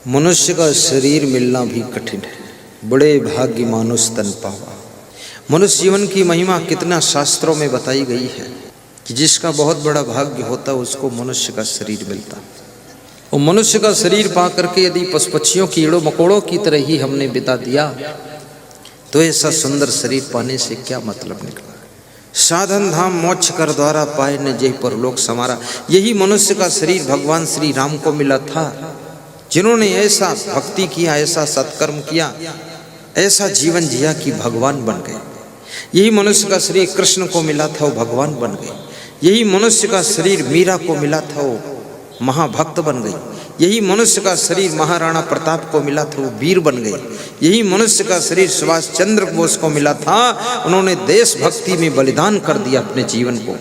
मनुष्य का शरीर मिलना भी कठिन है, बड़े भाग्य मानुष तन पावा। मनुष्य जीवन की महिमा कितना शास्त्रों में बताई गई है कि जिसका बहुत बड़ा भाग्य होता उसको मनुष्य का शरीर मिलता। और मनुष्य का शरीर पा करके यदि पशु पक्षियों कीड़ों मकोड़ों की तरह ही हमने बिता दिया तो ऐसा सुंदर शरीर पाने से क्या मतलब निकला। साधन धाम मोक्ष कर द्वारा पाए न जय परलोक समारा। यही मनुष्य का शरीर भगवान श्री राम को मिला था, जिन्होंने ऐसा भक्ति किया, ऐसा सत्कर्म किया, ऐसा जीवन जिया कि भगवान बन गए। यही मनुष्य का शरीर कृष्ण को मिला था, वो भगवान बन गए। यही मनुष्य का शरीर मीरा को मिला था, वो महाभक्त बन गई। यही मनुष्य का शरीर महाराणा प्रताप को मिला था, वो वीर बन गए। यही मनुष्य का शरीर सुभाष चंद्र बोस को मिला था, उन्होंने देशभक्ति में बलिदान कर दिया अपने जीवन को।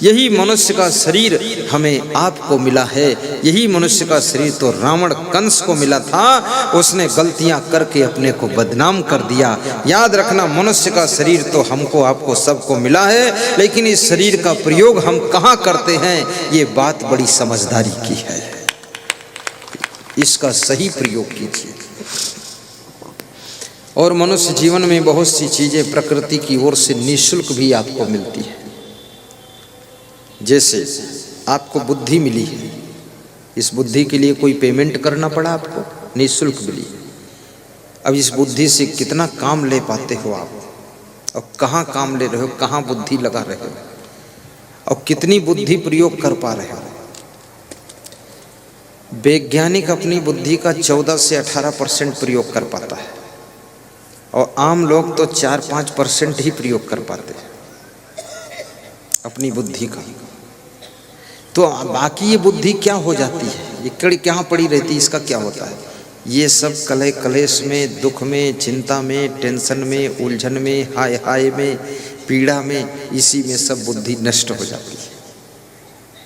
यही मनुष्य का शरीर हमें आपको मिला है। यही मनुष्य का शरीर तो रावण कंस को मिला था, उसने गलतियां करके अपने को बदनाम कर दिया। याद रखना, मनुष्य का शरीर तो हमको आपको सबको मिला है, लेकिन इस शरीर का प्रयोग हम कहाँ करते हैं, ये बात बड़ी समझदारी की है। इसका सही प्रयोग कीजिए। और मनुष्य जीवन में बहुत सी चीजें प्रकृति की ओर से निःशुल्क भी आपको मिलती है। जैसे आपको बुद्धि मिली है, इस बुद्धि के लिए कोई पेमेंट करना पड़ा आपको, निःशुल्क मिली। अब इस बुद्धि से कितना काम ले पाते हो आप, और कहाँ काम ले रहे हो, कहाँ बुद्धि लगा रहे हो, और कितनी बुद्धि प्रयोग कर पा रहे हो। वैज्ञानिक अपनी बुद्धि का 14 से 18% प्रयोग कर पाता है, और आम लोग तो 4-5% ही प्रयोग कर पाते हैं अपनी बुद्धि का। तो बाकी ये बुद्धि क्या हो जाती है, ये कड़ी कहाँ पड़ी रहती है, इसका क्या होता है। ये सब कलह कलेश में, दुख में, चिंता में, टेंशन में, उलझन में, हाय हाय में, पीड़ा में, इसी में सब बुद्धि नष्ट हो जाती है।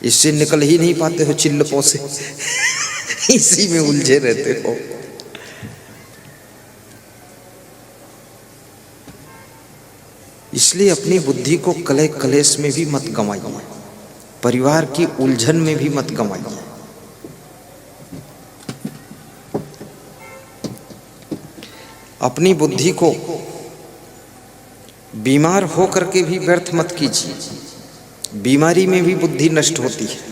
इससे निकल ही नहीं पाते हो चिल्लपों से इसी में उलझे रहते हो। इसलिए अपनी बुद्धि को कलह कलेश में भी मत गंवाइए, परिवार की उलझन में भी मत गंवाइए। अपनी बुद्धि को बीमार हो करके भी व्यर्थ मत कीजिए, बीमारी में भी बुद्धि नष्ट होती है।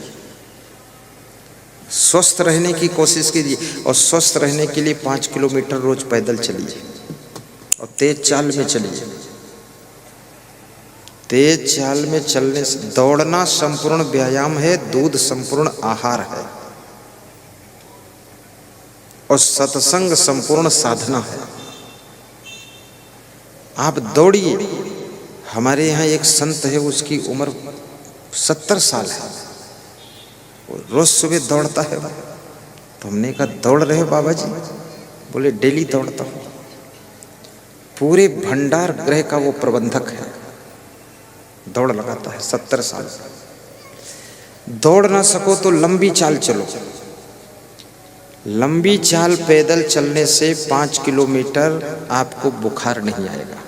स्वस्थ रहने की कोशिश कीजिए, और स्वस्थ रहने के लिए 5 किलोमीटर रोज पैदल चलिए, और तेज चाल में चलिए। तेज चाल में चलने से, दौड़ना संपूर्ण व्यायाम है, दूध संपूर्ण आहार है, और सत्संग संपूर्ण साधना है। आप दौड़िए। हमारे यहाँ एक संत है, उसकी उम्र 70 साल है, रोज सुबह दौड़ता है। तो हमने कहा दौड़ रहे हो बाबा जी? बोले डेली दौड़ता हूँ। पूरे भंडार गृह का वो प्रबंधक है, दौड़ लगाता है 70 साल। दौड़ ना सको तो लंबी चाल चलो। लंबी चाल पैदल चलने से 5 किलोमीटर आपको बुखार नहीं आएगा,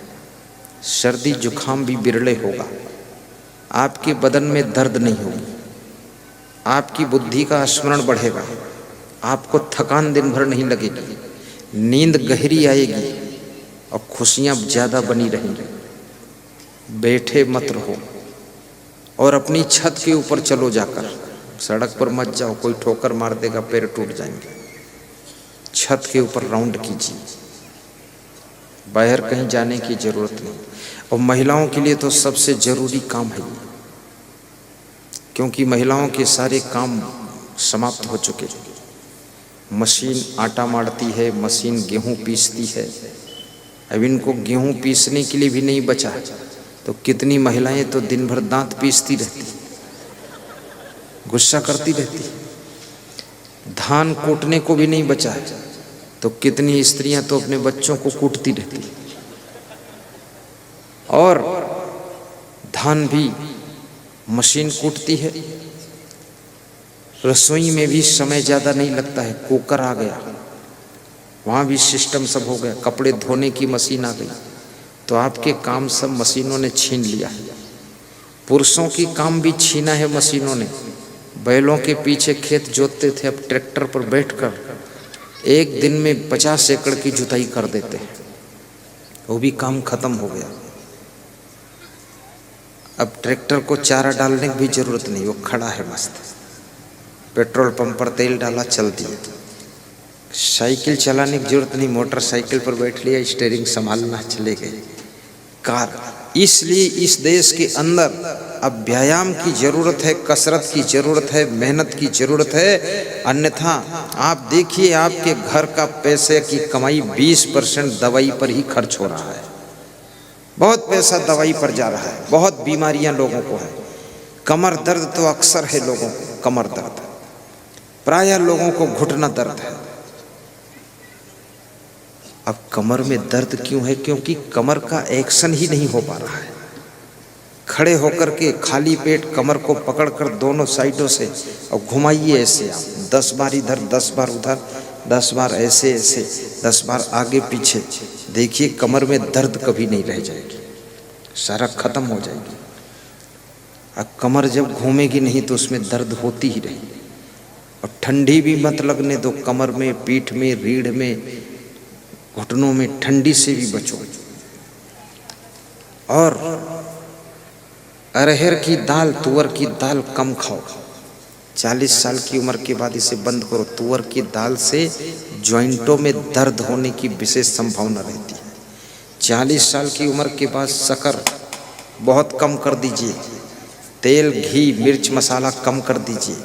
सर्दी जुखाम भी बिरले होगा, आपके बदन में दर्द नहीं होगी, आपकी बुद्धि का स्मरण बढ़ेगा, आपको थकान दिन भर नहीं लगेगी, नींद गहरी आएगी, और खुशियां ज़्यादा बनी रहेंगी। बैठे मत रहो, और अपनी छत के ऊपर चलो जाकर, सड़क पर मत जाओ, कोई ठोकर मार देगा, पैर टूट जाएंगे। छत के ऊपर राउंड कीजिए, बाहर कहीं जाने की जरूरत नहीं। और महिलाओं के लिए तो सबसे जरूरी काम है, क्योंकि महिलाओं के सारे काम समाप्त हो चुके। मशीन आटा मारती है, मशीन गेहूं पीसती है, अब इनको गेहूं पीसने के लिए भी नहीं बचा। तो कितनी महिलाएं तो दिन भर दांत पीसती रहती, गुस्सा करती रहती। धान कूटने को भी नहीं बचा, तो कितनी स्त्रियां तो अपने बच्चों को कूटती रहती। और धान भी मशीन कूटती है। रसोई में भी समय ज़्यादा नहीं लगता है, कुकर आ गया, वहाँ भी सिस्टम सब हो गया, कपड़े धोने की मशीन आ गई। तो आपके काम सब मशीनों ने छीन लिया है। पुरुषों की काम भी छीना है मशीनों ने। बैलों के पीछे खेत जोतते थे, अब ट्रैक्टर पर बैठकर एक दिन में 50 एकड़ की जुताई कर देते हैं, वो भी काम खत्म हो गया। अब ट्रैक्टर को चारा डालने की भी जरूरत नहीं, वो खड़ा है मस्त, पेट्रोल पंप पर तेल डाला चल दिया। साइकिल चलाने की जरूरत नहीं, मोटरसाइकिल पर बैठ लिया, स्टीयरिंग संभालना, चले गए। कार, इसलिए इस देश के अंदर अब व्यायाम की जरूरत है, कसरत की जरूरत है, मेहनत की जरूरत है। अन्यथा आप देखिए आपके घर का पैसे की कमाई 20% दवाई पर ही खर्च हो रहा है। बहुत पैसा दवाई पर जा रहा है, बहुत बीमारियां लोगों को है। कमर दर्द तो अक्सर है लोगों को, कमर दर्द, प्रायः लोगों को घुटना दर्द है। अब कमर में दर्द क्यों है? क्योंकि कमर का एक्शन ही नहीं हो पा रहा है। खड़े होकर के खाली पेट कमर को पकड़कर दोनों साइडों से और घुमाइए ऐसे, आप 10 बार इधर, 10 बार उधर, 10 बार ऐसे ऐसे, 10 बार आगे पीछे, देखिए कमर में दर्द कभी नहीं रह जाएगी, सारा खत्म हो जाएगी। अब कमर जब घूमेगी नहीं तो उसमें दर्द होती ही रहेगी। और ठंडी भी मत लगने दो कमर में, पीठ में, रीढ़ में, घुटनों में, ठंडी से भी बचो। और अरहर की दाल, तुअर की दाल कम खाओ। 40 साल की उम्र के बाद इसे बंद करो। तुअर की दाल से जॉइंटों में दर्द होने की विशेष संभावना रहती है। 40 साल की उम्र के बाद शक्कर बहुत कम कर दीजिए, तेल, घी, मिर्च, मसाला कम कर दीजिए,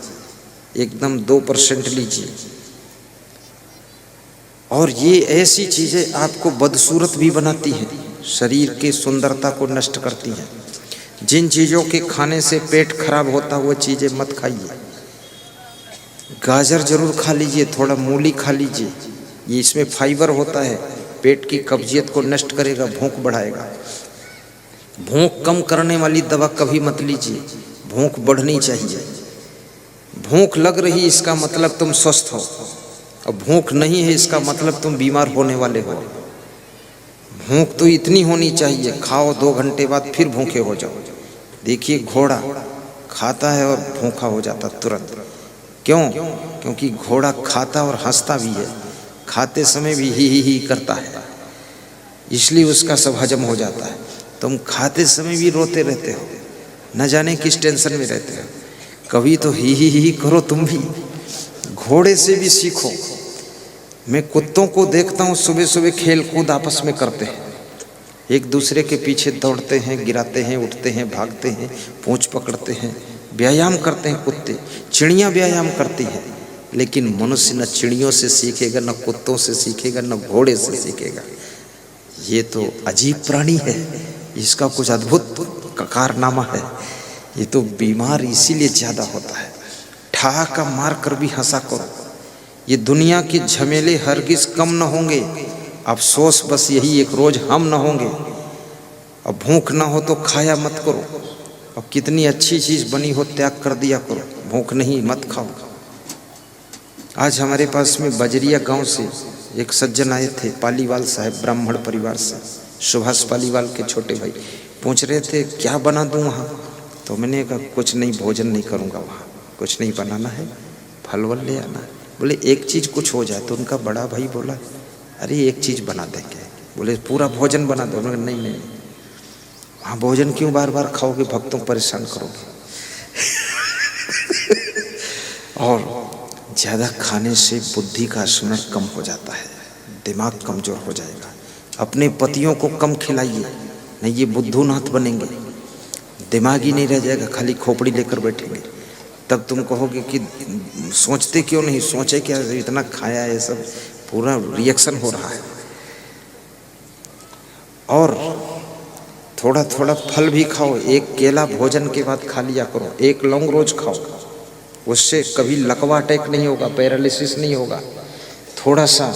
एकदम 2% लीजिए। और ये ऐसी चीज़ें आपको बदसूरत भी बनाती हैं, शरीर की सुंदरता को नष्ट करती हैं। जिन चीज़ों के खाने से पेट खराब होता वो चीज़ें मत खाइए। गाजर जरूर खा लीजिए, थोड़ा मूली खा लीजिए, ये इसमें फाइबर होता है, पेट की कब्जियत को नष्ट करेगा, भूख बढ़ाएगा। भूख कम करने वाली दवा कभी मत लीजिए, भूख बढ़नी चाहिए। भूख लग रही इसका मतलब तुम स्वस्थ हो, और भूख नहीं है इसका मतलब तुम बीमार होने वाले हो। भूख तो इतनी होनी चाहिए, खाओ 2 घंटे बाद फिर भूखे हो जाओ। देखिए घोड़ा खाता है और भूखा हो जाता तुरंत। क्यों? क्योंकि घोड़ा खाता और हंसता भी है, खाते समय भी ही करता है, इसलिए उसका सब हजम हो जाता है। तुम खाते समय भी रोते रहते हो, न जाने किस टेंशन में रहते हो। कभी तो ही करो तुम भी, घोड़े से भी सीखो। मैं कुत्तों को देखता हूँ सुबह सुबह खेल कूद आपस में करते हैं, एक दूसरे के पीछे दौड़ते हैं, गिराते हैं, उठते हैं, भागते हैं, पूंछ पकड़ते हैं, व्यायाम करते हैं। कुत्ते, चिड़ियाँ व्यायाम करती हैं, लेकिन मनुष्य न चिड़ियों से सीखेगा, न कुत्तों से सीखेगा, न घोड़े से सीखेगा। ये तो अजीब प्राणी है, इसका कुछ अद्भुत कारनामा है। ये तो बीमार इसीलिए ज़्यादा होता है। ठहाका मार कर भी हंसा करो। ये दुनिया के झमेले हरगिज कम न होंगे, अफसोस बस यही एक रोज हम न होंगे। अब भूख ना हो तो खाया मत करो, और कितनी अच्छी चीज़ बनी हो त्याग कर दिया करो, भूख नहीं मत खाओ। आज हमारे पास में बजरिया गांव से एक सज्जन आए थे, पालीवाल साहब, ब्राह्मण परिवार से, सुभाष पालीवाल के छोटे भाई। पूछ रहे थे क्या बना दूं वहाँ, तो मैंने कहा कुछ नहीं, भोजन नहीं करूँगा, वहाँ कुछ नहीं बनाना है, फल वल ले आना है। बोले एक चीज़ कुछ हो जाए। तो उनका बड़ा भाई बोला अरे एक चीज़ बना देंगे। बोले पूरा भोजन बना दो। नहीं नहीं, वहाँ भोजन क्यों बार बार खाओगे, भक्तों को परेशान करोगे। और ज़्यादा खाने से बुद्धि का स्मरण कम हो जाता है, दिमाग कमज़ोर हो जाएगा। अपने पतियों को कम खिलाइए, नहीं ये बुद्धूनाथ बनेंगे, दिमाग ही नहीं रह जाएगा, खाली खोपड़ी लेकर बैठेंगे। तब तुम कहोगे कि सोचते क्यों नहीं, सोचे क्या, इतना खाया है, सब पूरा रिएक्शन हो रहा है। और थोड़ा थोड़ा फल भी खाओ, एक केला भोजन के बाद खा लिया करो, एक लौंग रोज खाओ, उससे कभी लकवा अटैक नहीं होगा, पैरालिसिस नहीं होगा। थोड़ा सा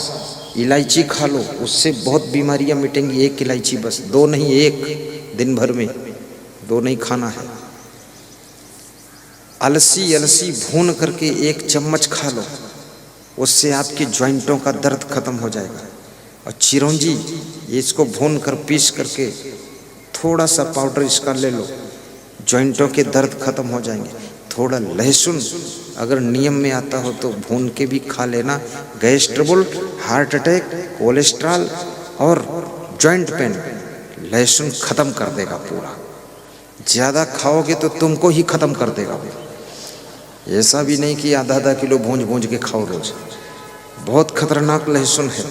इलायची खा लो, उससे बहुत बीमारियां मिटेंगी। एक इलायची बस, 2 नहीं, 1 दिन भर में 2 नहीं खाना है। अलसी भून करके 1 चम्मच खा लो, उससे आपके जॉइंटों का दर्द खत्म हो जाएगा। और चिरौंजी, इसको भून कर पीस करके थोड़ा सा पाउडर इसका ले लो, जॉइंटों के दर्द खत्म हो जाएंगे। थोड़ा लहसुन अगर नियम में आता हो तो भून के भी खा लेना। Gas trouble, heart attack, cholesterol और जॉइंट पेन लहसुन खत्म कर देगा पूरा। ज़्यादा खाओगे तो तुमको ही खत्म कर देगा। ऐसा भी नहीं कि आधा आधा किलो भूंज भूंज के खाओ रोज, बहुत खतरनाक लहसुन है।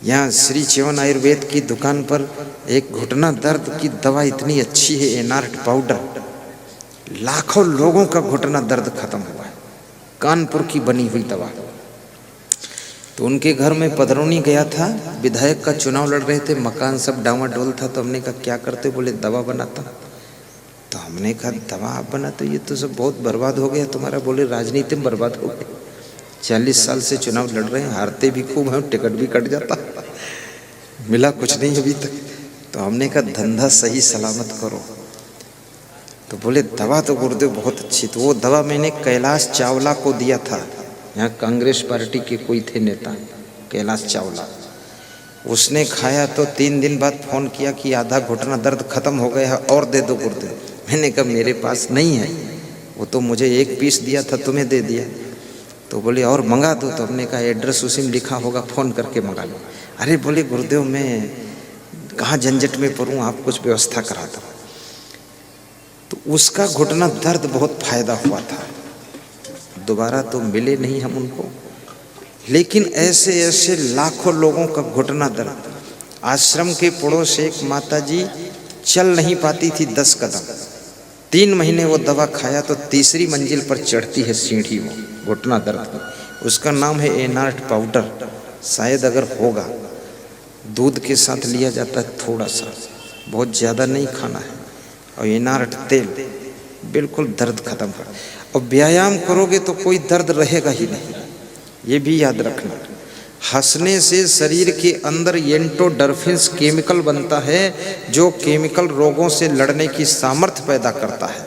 यहाँ श्री च्यवन आयुर्वेद की दुकान पर एक घुटना दर्द की दवा इतनी अच्छी है, एनार्ट पाउडर, लाखों लोगों का घुटना दर्द खत्म हुआ है, कानपुर की बनी हुई दवा। तो उनके घर में पधरौनी गया था, विधायक का चुनाव लड़ रहे थे, मकान सब डावाडोल था। तो हमने कहा क्या करते? बोले दवा बनाता। तो हमने कहा दवा आप बनाते? ये तो सब बहुत बर्बाद हो गया तुम्हारा। बोले राजनीति में बर्बाद हो गए, 40 साल से चुनाव लड़ रहे हैं, हारते भी खूब हैं, टिकट भी कट जाता, मिला कुछ नहीं अभी तक। तो हमने कहा धंधा सही सलामत करो। तो बोले दवा तो गुरुदेव बहुत अच्छी। तो वो दवा मैंने कैलाश चावला को दिया था, यहाँ कांग्रेस पार्टी के कोई थे नेता, कैलाश चावला। उसने खाया तो 3 दिन बाद फ़ोन किया कि आधा घुटना दर्द खत्म हो गया है और दे दो गुरुदेव। मैंने कहा मेरे पास नहीं है, वो तो मुझे 1 पीस दिया था, तुम्हें दे दिया। तो बोले और मंगा दो। तो हमने कहा एड्रेस उसी में लिखा होगा, फ़ोन करके मंगा लो। अरे बोले गुरुदेव मैं कहाँ झंझट में पड़ूँ, आप कुछ व्यवस्था करा दो। तो उसका घुटना दर्द बहुत फायदा हुआ था। दोबारा तो मिले नहीं हम उनको, लेकिन ऐसे ऐसे लाखों लोगों का घुटना दर्द। आश्रम के पड़ोस एक माता जी चल नहीं पाती थी 10 कदम, 3 महीने वो दवा खाया तो तीसरी मंजिल पर चढ़ती है सीढ़ी वो घुटना दर्द। उसका नाम है एनार्ट पाउडर। शायद अगर होगा, दूध के साथ लिया जाता है थोड़ा सा, बहुत ज़्यादा नहीं खाना है। और एनार्ट तेल बिल्कुल दर्द खत्म कर। और व्यायाम करोगे तो कोई दर्द रहेगा ही नहीं, ये भी याद रखना। हंसने से शरीर के अंदर एंडोर्फिन्स केमिकल बनता है, जो केमिकल रोगों से लड़ने की सामर्थ्य पैदा करता है।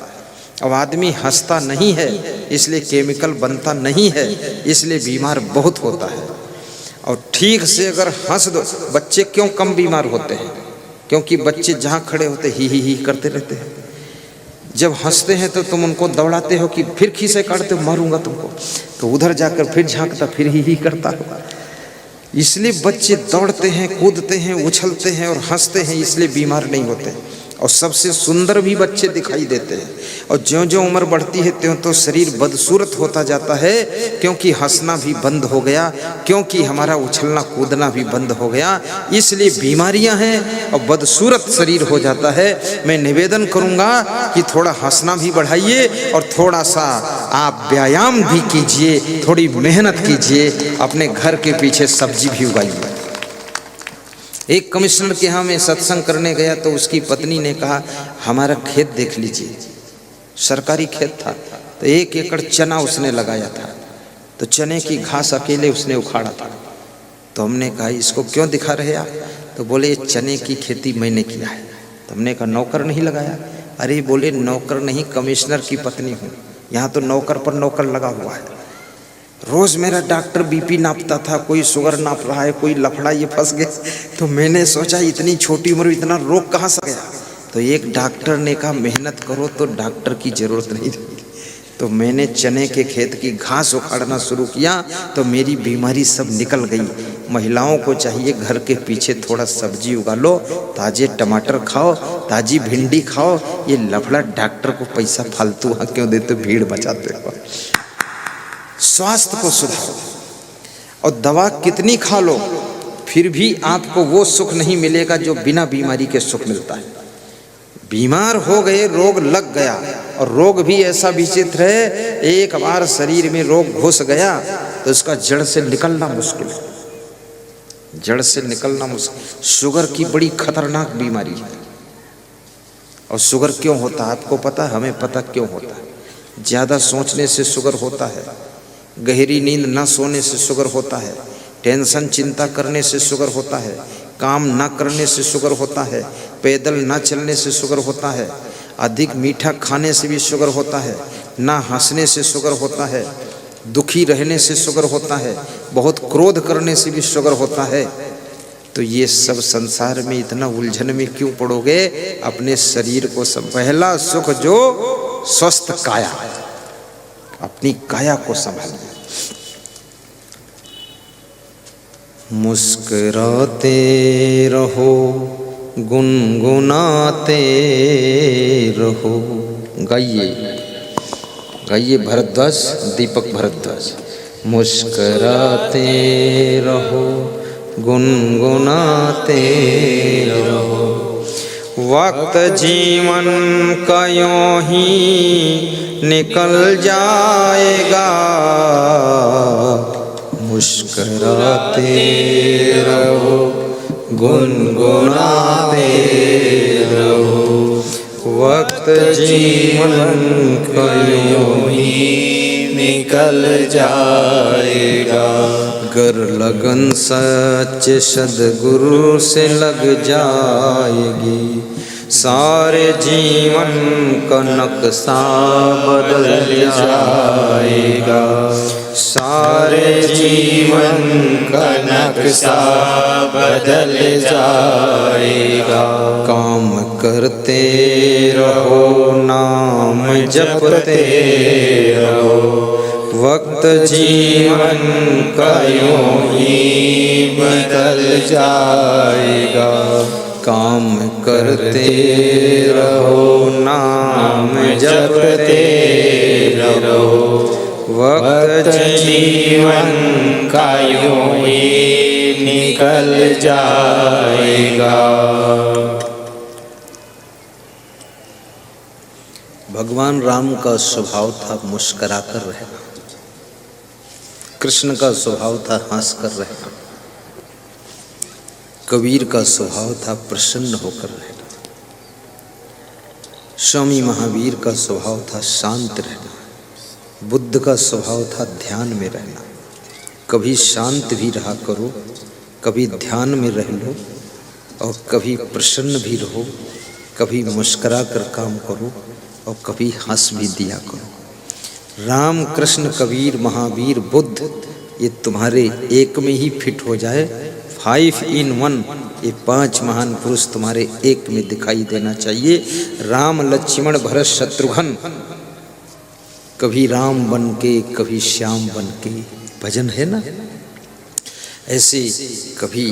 अब आदमी हंसता नहीं है इसलिए केमिकल बनता नहीं है, इसलिए बीमार बहुत होता है। और ठीक से अगर हंस दो, बच्चे क्यों कम बीमार होते हैं? क्योंकि बच्चे जहाँ खड़े होते ही करते रहते हैं। जब हंसते हैं तो तुम उनको दौड़ाते हो कि फिर खीसे काटते हो, मारूंगा तुमको, तो उधर जाकर फिर झांकता, फिर ही करता होगा। इसलिए बच्चे दौड़ते हैं, कूदते हैं, उछलते हैं और हंसते हैं, इसलिए बीमार नहीं होते। और सबसे सुंदर भी बच्चे दिखाई देते हैं। और ज्यों ज्यों उम्र बढ़ती है त्यों तो शरीर बदसूरत होता जाता है, क्योंकि हंसना भी बंद हो गया, क्योंकि हमारा उछलना कूदना भी बंद हो गया, इसलिए बीमारियां हैं और बदसूरत शरीर हो जाता है। मैं निवेदन करूंगा कि थोड़ा हंसना भी बढ़ाइए और थोड़ा सा आप व्यायाम भी कीजिए, थोड़ी मेहनत कीजिए, अपने घर के पीछे सब्जी भी उगाइए। एक कमिश्नर के यहाँ मैं सत्संग करने गया तो उसकी पत्नी ने कहा हमारा खेत देख लीजिए। सरकारी खेत था, तो 1 एकड़ चना उसने लगाया था। तो चने की घास अकेले उसने उखाड़ा था। तो हमने कहा इसको क्यों दिखा रहे आप? तो बोले चने की खेती मैंने किया है। तो हमने कहा नौकर नहीं लगाया? अरे बोले नौकर नहीं, कमिश्नर की पत्नी हूँ, यहाँ तो नौकर पर नौकर लगा हुआ है। रोज़ मेरा डॉक्टर बीपी नापता था, कोई शुगर नाप रहा है, कोई लफड़ा, ये फंस गए। तो मैंने सोचा इतनी छोटी उम्र में इतना रोग कहाँ से गया? तो एक डॉक्टर ने कहा मेहनत करो तो डॉक्टर की ज़रूरत नहीं रहेगी। तो मैंने चने के खेत की घास उखाड़ना शुरू किया तो मेरी बीमारी सब निकल गई। महिलाओं को चाहिए घर के पीछे थोड़ा सब्जी उगा लो, ताजे टमाटर खाओ, ताजी भिंडी खाओ। ये लफड़ा डॉक्टर को पैसा फालतू वहाँ क्यों देते, भीड़ बचाते हो। स्वास्थ्य को सुधारो। और दवा कितनी खा लो फिर भी आपको वो सुख नहीं मिलेगा जो बिना बीमारी के सुख मिलता है। बीमार हो गए, रोग लग गया, और रोग भी ऐसा विचित्र है, एक बार शरीर में रोग घुस गया तो उसका जड़ से निकलना मुश्किल है। जड़ से निकलना मुश्किल। शुगर की बड़ी खतरनाक बीमारी है। और शुगर क्यों होता है आपको पता है? हमें पता क्यों होता है। ज़्यादा सोचने से शुगर होता है, गहरी नींद न सोने से शुगर होता है, टेंशन चिंता करने से शुगर होता है, काम ना करने से शुगर होता है, पैदल ना चलने से शुगर होता है, अधिक मीठा खाने से भी शुगर होता है, ना हंसने से शुगर होता है, दुखी रहने से शुगर होता है, बहुत क्रोध करने से भी शुगर होता है। तो ये सब संसार में इतना उलझन में क्यों पड़ोगे? अपने शरीर को सब। पहला सुख जो स्वस्थ काया, अपनी काया को संभालिए। मुस्कुराते रहो, गुनगुनाते रहो। गाइए गाइए भरद्वाज, दीपक भरद्वाज। मुस्कुराते रहो, गुनगुनाते रहो। वक्त जीवन का यूं ही निकल जाएगा, मुस्कुराते रहो, गुनगुनाते रहो। वक्त जीवन का यूं ही निकल जाएगा, गर लगन सच सद्गुरु से लग जाएगी, सारे जीवन का नक्शा बदल जाएगा, सारे जीवन का नक्शा बदल जाएगा। काम करते रहो, नाम जपते रहो, वक्त जीवन का यूं ही बदल जाएगा। काम करते रहो, नाम जपते रहो, वक्त जीवन का यूं ही निकल जाएगा। भगवान राम का स्वभाव था मुस्कुराकर रहना, कृष्ण का स्वभाव था हंसकर रहना, कबीर का स्वभाव था प्रसन्न होकर रहना, स्वामी महावीर का स्वभाव था शांत रहना, बुद्ध का स्वभाव था ध्यान में रहना। कभी शांत भी रहा करो, कभी ध्यान में रह लो, और कभी प्रसन्न भी रहो, कभी मुस्कुरा कर काम करो, और कभी हंस भी दिया करो। राम, कृष्ण, कबीर, महावीर, बुद्ध, ये तुम्हारे एक में ही फिट हो जाए, 5 in 1, ये 5 महान पुरुष तुम्हारे एक में दिखाई देना चाहिए। राम, लक्ष्मण, भरत, शत्रुघ्न, कभी राम बन के कभी श्याम बन के, भजन है ना। ऐसे कभी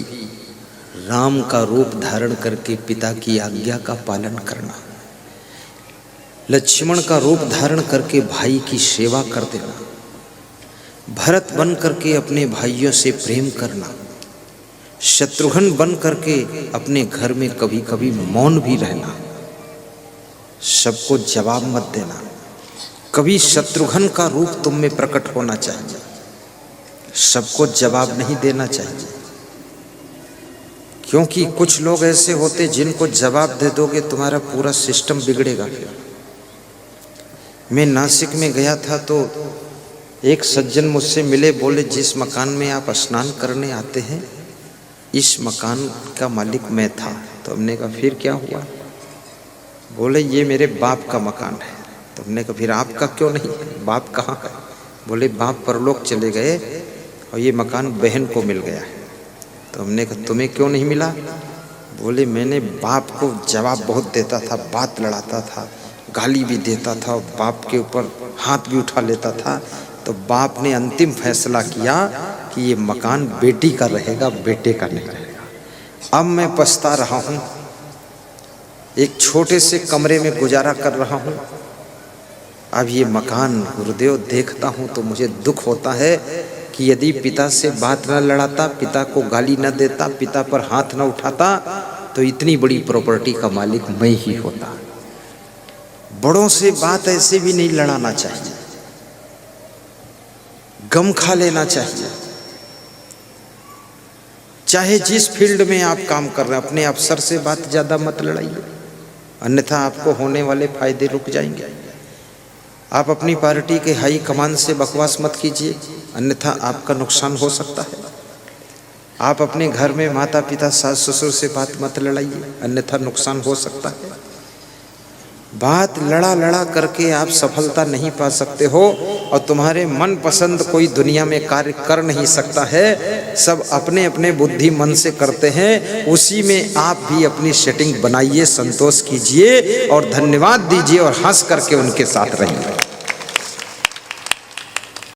राम का रूप धारण करके पिता की आज्ञा का पालन करना, लक्ष्मण का रूप धारण करके भाई की सेवा कर देना, भरत बन करके अपने भाइयों से प्रेम करना, शत्रुघ्न बन करके अपने घर में कभी कभी मौन भी रहना, सबको जवाब मत देना। कभी शत्रुघ्न का रूप तुम में प्रकट होना चाहिए, सबको जवाब नहीं देना चाहिए, क्योंकि कुछ लोग ऐसे होते जिनको जवाब दे दोगे तुम्हारा पूरा सिस्टम बिगड़ेगा। मैं नासिक में गया था तो एक सज्जन मुझसे मिले, बोले जिस मकान में आप स्नान करने आते हैं इस मकान का मालिक मैं था। तो हमने कहा फिर क्या हुआ? बोले ये मेरे बाप का मकान है। तो हमने कहा फिर आपका क्यों नहीं? बाप कहाँ है? बोले बाप परलोक चले गए और ये मकान बहन को मिल गया है। तो हमने कहा तुम्हें क्यों नहीं मिला? बोले मैंने बाप को जवाब बहुत देता था, बात लड़ाता था, गाली भी देता था, बाप के ऊपर हाथ भी उठा लेता था। तो बाप ने अंतिम फैसला किया कि ये मकान बेटी का रहेगा, बेटे का नहीं रहेगा। अब मैं पछता रहा हूँ, एक छोटे से कमरे में गुजारा कर रहा हूँ। अब ये मकान गुरुदेव देखता हूँ तो मुझे दुख होता है कि यदि पिता से बात न लड़ाता, पिता को गाली न देता, पिता पर हाथ न उठाता तो इतनी बड़ी प्रॉपर्टी का मालिक मैं ही होता। बड़ों से बात ऐसे भी नहीं लड़ाना चाहिए, गम खा लेना चाहिए। चाहे जिस फील्ड में आप काम कर रहे हैं, अपने अफसर से बात ज़्यादा मत लड़ाइए, अन्यथा आपको होने वाले फायदे रुक जाएंगे। आप अपनी पार्टी के हाई कमान से बकवास मत कीजिए, अन्यथा आपका नुकसान हो सकता है। आप अपने घर में माता पिता सास ससुर से बात मत लड़ाइए, अन्यथा नुकसान हो सकता है। बात लड़ा लड़ा करके आप सफलता नहीं पा सकते हो, और तुम्हारे मन पसंद कोई दुनिया में कार्य कर नहीं सकता है। सब अपने अपने बुद्धि मन से करते हैं, उसी में आप भी अपनी सेटिंग बनाइए, संतोष कीजिए और धन्यवाद दीजिए और हंस करके उनके साथ रहिए।